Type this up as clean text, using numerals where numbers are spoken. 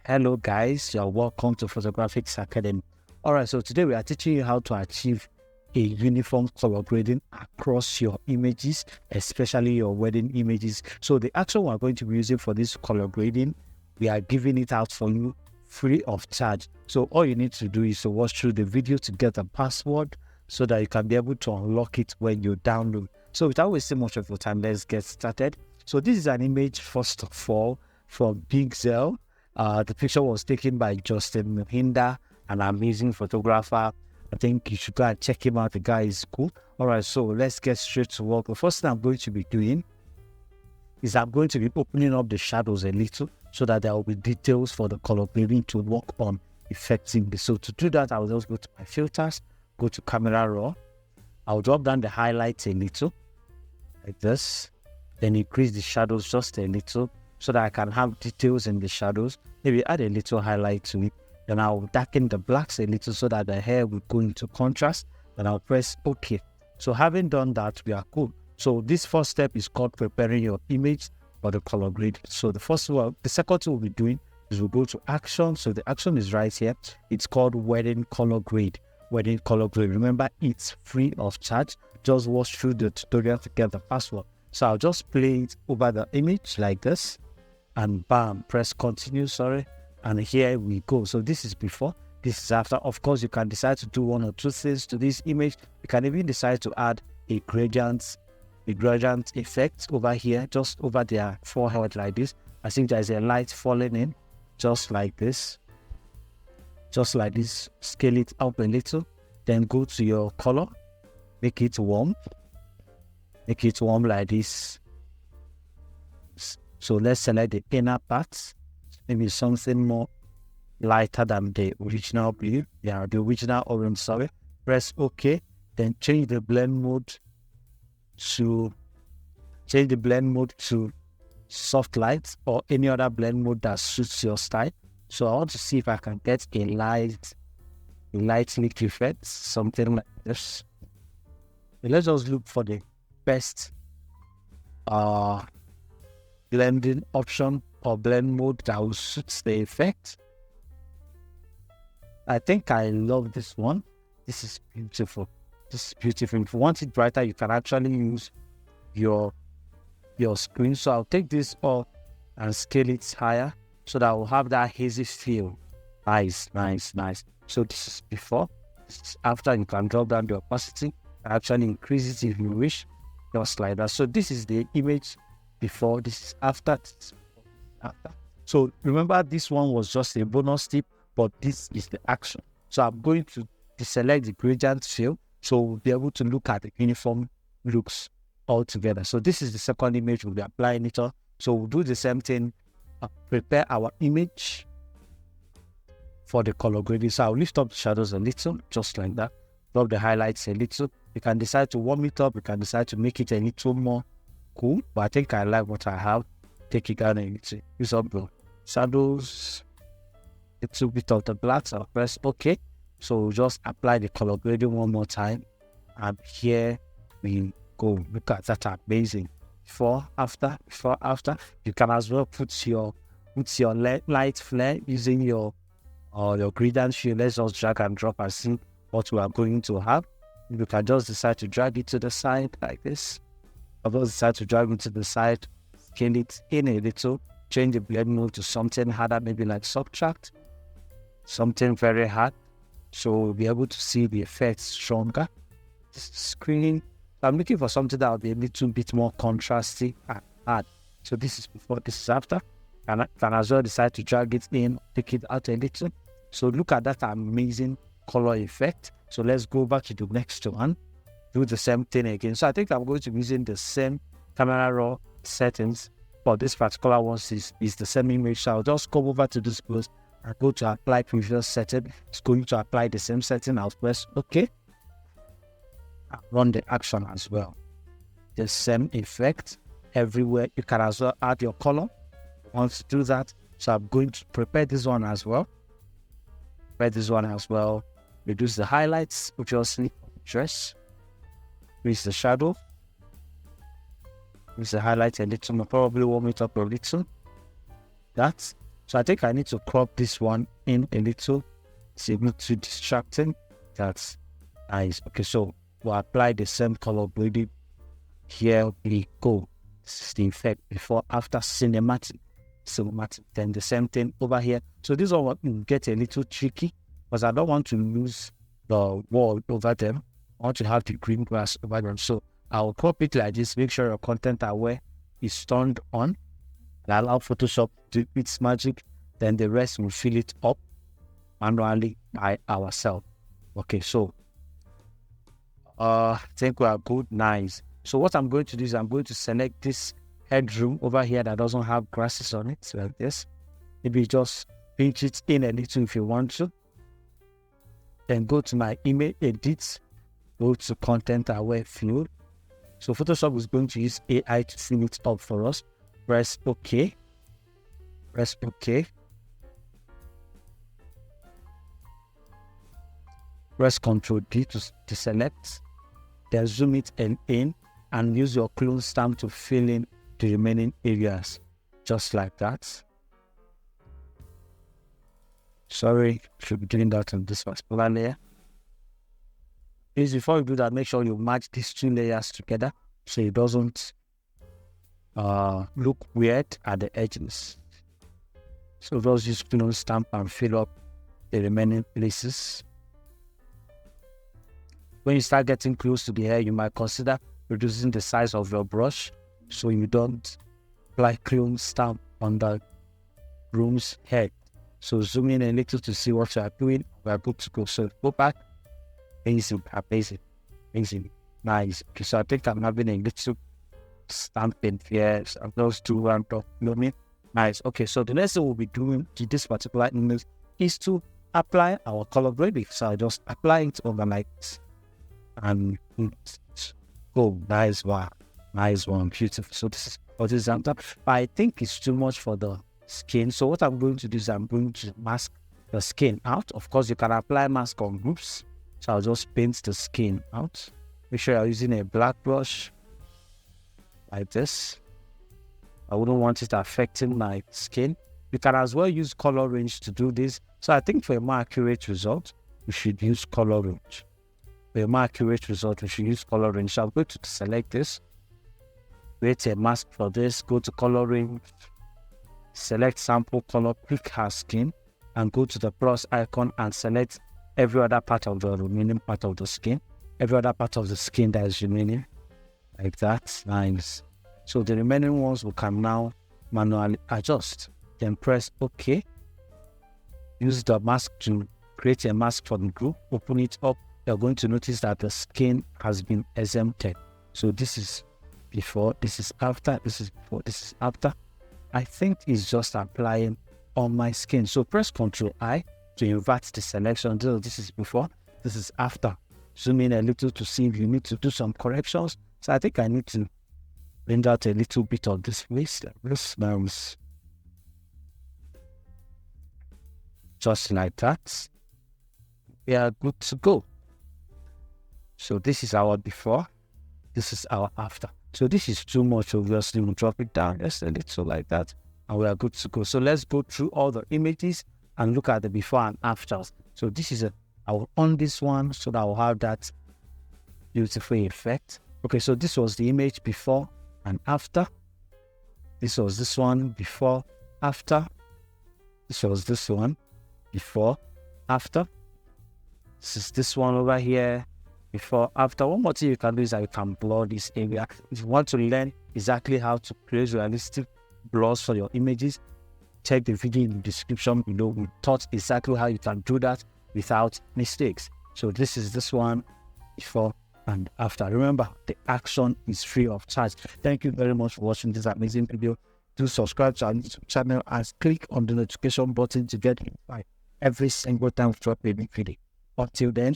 Hello guys, you're welcome to Photographics Academy. Alright, so today we are teaching you how to achieve a uniform color grading across your images, especially your wedding images. So the action we're going to be using for this color grading, we are giving it out for you free of charge. So all you need to do is to watch through the video to get a password so that you can be able to unlock it when you download. So without wasting much of your time, let's get started. So this is an image, first of all, from Big Zell. The picture was taken by Justin Mahinda, an amazing photographer. I think you should go and check him out. The guy is cool. All right, so let's get straight to work. The first thing I'm going to be doing is I'm going to be opening up the shadows a little so that there will be details for the color grading to work on effectively. So to do that, I will just go to my filters, go to camera raw. I'll drop down the highlights a little like this, then increase the shadows just a little so that I can have details in the shadows. Maybe add a little highlight to it. Then I'll darken the blacks a little so that the hair will go into contrast. Then I'll press OK. So having done that, we are cool. So this first step is called preparing your image for the color grade. So the second thing we'll be doing is we'll go to action. So the action is right here. It's called wedding color grade. Wedding color grade. Remember, it's free of charge. Just watch through the tutorial to get the password. So I'll just play it over the image like this. And bam, press continue, and here we go. So this is before, this is after. Of course, you can decide to do one or two things to this image. You can even decide to add a gradient effect over here, just over their forehead like this. I think there's a light falling in, just like this. Scale it up a little, then go to your color, make it warm like this. So let's select the inner parts, maybe something more lighter than the original blue. Yeah, the original orange, sorry. Press OK, then change the blend mode to soft light or any other blend mode that suits your style. So I want to see if I can get a light lick effect, something like this. And let's just look for the best blending option or blend mode that will suit the effect. I think I love this one. This is beautiful. If you want it brighter, you can actually use your screen. So I'll take this off and scale it higher so that I'll have that hazy feel. Nice. So this is before. This is after. You can drop down the opacity and actually increase it if you wish, just like that. So this is the image before, this is after, So remember, this one was just a bonus tip, but this is the action. So I'm going to deselect the gradient fill so we'll be able to look at the uniform looks all together. So this is the second image we'll be applying it on. So we'll do the same thing, prepare our image for the color grading. So I'll lift up the shadows a little, just like that. Drop the highlights a little. You can decide to warm it up. You can decide to make it a little more cool, but I think I like what I have. Take it down and use up the shadows, a little bit of the blacks. I'll press OK. So we'll just apply the color grading one more time, and here we go. Look at that, amazing. Before, after. You can as well put your light flare using your gradient fill. Let's just drag and drop and see what we are going to have. You can just decide to drag it to the side like this. I'll just decide to drag it to the side, scale it in a little, change the blend mode to something harder, maybe like subtract, something very hard, so we'll be able to see the effects stronger. Screen, I'm looking for something that will be a little bit more contrasty and hard. So this is before, this is after, and I can as well decide to drag it in, take it out a little. So look at that amazing color effect. So let's go back to the next one. Do the same thing again. So I think I'm going to be using the same camera raw settings, but this particular one is the same image. So I'll just come over to this post and go to apply previous setting. It's going to apply the same setting. I'll press OK. I'll run the action as well. The same effect everywhere. You can as well add your color once you do that. So I'm going to prepare this one as well. Reduce the highlights, obviously, dress. Increase the shadow. Increase the highlight a little more, probably warm it up a little. That. So I think I need to crop this one in a little. It's a little distracting. That's nice. Okay, so we'll apply the same color grading. Here we go. This is the effect before, after, cinematic. Then the same thing over here. So this one will get a little tricky because I don't want to lose the wall over them. I want to have the green grass over them. So I'll crop it like this. Make sure your content aware is turned on. And allow Photoshop to do its magic. Then the rest will fill it up manually by ourselves. Okay, so I think we are good. Nice. So what I'm going to do is I'm going to select this headroom over here that doesn't have grasses on it, like this. Maybe just pinch it in a little if you want to. Then go to my image edit, go to content aware field. So Photoshop is going to use AI to fill it up for us. Press OK. Press OK. Press Ctrl D to select. Then zoom it in and use your clone stamp to fill in the remaining areas, just like that. Sorry, should be doing that on this particular layer. Please, before you do that, make sure you match these two layers together so it doesn't look weird at the edges. So just use clone stamp and fill up the remaining places. When you start getting close to the hair, you might consider reducing the size of your brush so you don't apply clone stamp on the room's head. So zoom in a little to see what you are doing. We are good to go. So go back. Amazing. Nice. Okay, so I think I'm having a little stamping here. So I'm just doing one top. You know what I mean? Nice. Okay, so the next thing we'll be doing to this particular image is to apply our color grading. So I just apply it over like this. And go. Nice one. Beautiful. So this is what is on top. But I think it's too much for the skin. So what I'm going to do is I'm going to mask the skin out. Of course, you can apply mask on groups. So I'll just paint the skin out. Make sure you're using a black brush like this. I wouldn't want it affecting my skin. You can as well use color range to do this. So I think for a more accurate result, we should use color range. For a more accurate result, we should use color range. So I'm going to select this. Create a mask for this. Go to color range. Select sample color. Pick her skin. And go to the plus icon and select every other part of the remaining part of the skin. Every other part of the skin that is remaining. Like that. Nice. So the remaining ones we can now manually adjust. Then press OK. Use the mask to create a mask for the group. Open it up. You're going to notice that the skin has been exempted. So this is before, this is after, this is before, this is after. I think it's just applying on my skin. So press Ctrl I to invert the selection. This is before, this is after. Zoom in a little to see if you need to do some corrections. So I think I need to blend out a little bit of this face. This smells just like that. We are good to go. So this is our before, this is our after. So this is too much, obviously. We'll drop it down just a little like that, and we are good to go. So let's go through all the images and look at the before and afters. So this is I will on this one so that I will have that beautiful effect. Okay, so this was the image before and after. This was this one before, after. This was this one before, after. This is this one over here. Before, after. One more thing you can do is that you can blur this area. If you want to learn exactly how to create realistic blurs for your images, check the video in the description below. We taught exactly how you can do that without mistakes. So this is this one before and after. Remember, the action is free of charge. Thank you very much for watching this amazing video. Do subscribe to our YouTube channel and click on the notification button to get notified every single time we drop a new video. Until then,